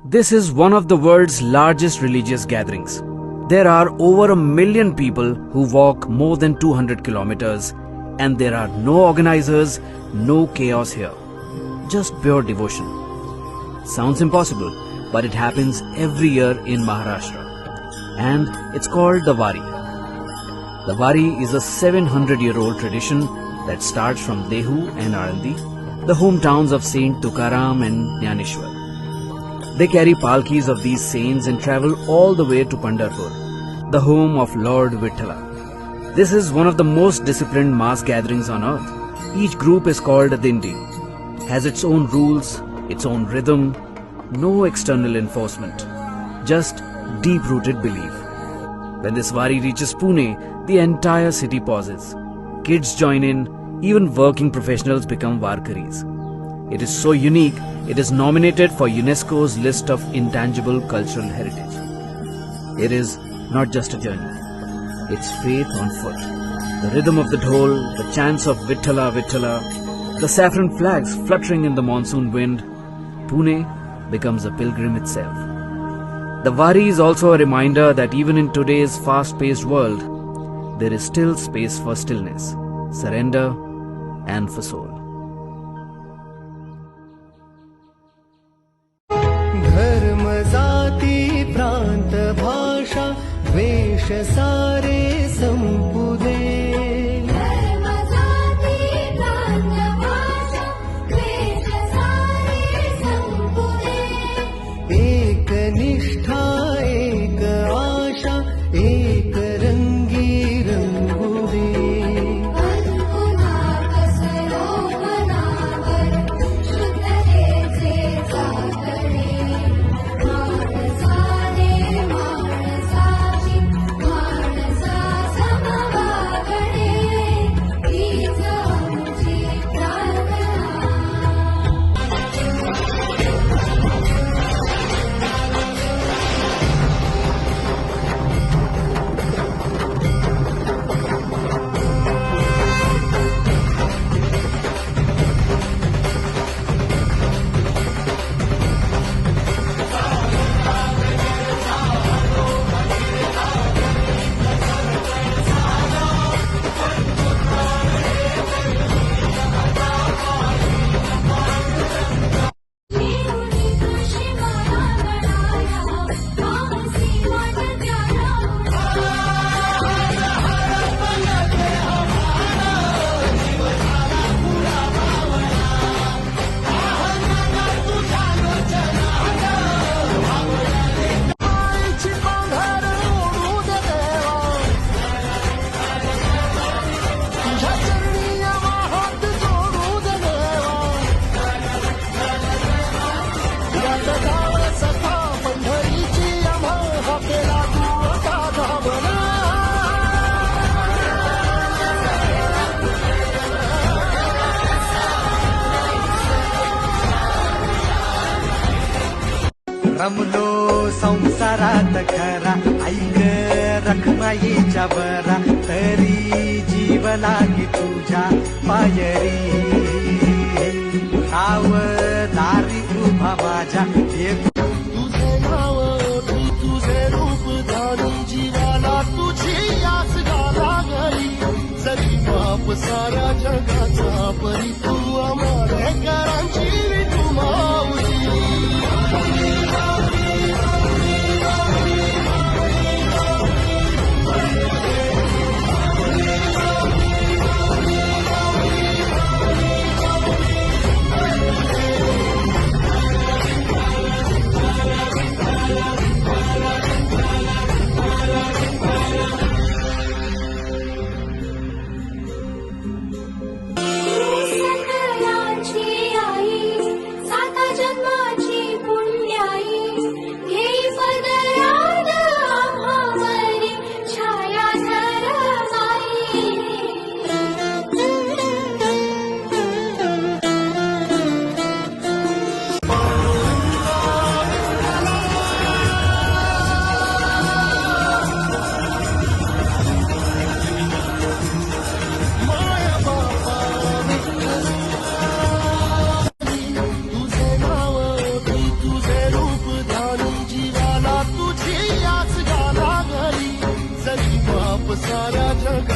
This is one of the world's largest religious gatherings. There are over 1 million people who walk more than 200 kilometers, and there are no organizers, no chaos here. Just pure devotion. Sounds impossible, but it happens every year in Maharashtra. And it's called the Wari. The Wari is a 700-year-old tradition that starts from Dehu and Alandi, the hometowns of Saint Tukaram and Jnaneshwar. They carry palkis of these saints and travel all the way to Pandharpur, the home of Lord Vithala. This is one of the most disciplined mass gatherings on earth. Each group is called a Dindi, has its own rules, its own rhythm, no external enforcement, just deep-rooted belief. When this Wari reaches Pune, the entire city pauses. Kids join in, even working professionals become Warkaris. It is so unique, it is nominated for UNESCO's list of intangible cultural heritage. It is not just a journey, it's faith on foot. The rhythm of the dhol, the chants of Vithala Vithala, the saffron flags fluttering in the monsoon wind, Pune becomes a pilgrim itself. The Wari is also a reminder that even in today's fast-paced world, there is still space for stillness, surrender, and for soul. धर्म जाती प्रांत भाषा वेश सारे संपुदे धर्म जाती प्रांत भाषा वेश सारे संपुदे एक निष्ठा एक आशा एक रंगी रंगुदे पुन्हा कसरो मनावर शुद्धतेचे जागणे माणसाने माणसाची माणसा समवागणे हीच आमची प्रार्थना. जीवनी कृषी मनागणाया मानसी मन आईची पांघर ओढू दे देवा तुझ्या चरणी हात जोडू दे देवा यात जाव सखा पंढरीची आम्हा हाकेला तू आता धावला रमलो संसारात खरा ऐक रखमाईच्या बरा तरी जीव लागी तुझ्या पायरी नाव दारी उभा माझ्या तुझे नाव तुझे रूप धारी जीवाला तुझी आस गाला गरी जरी बाप साऱ्या जगाचा परी तू आम्हाला करांची तू माऊली जगा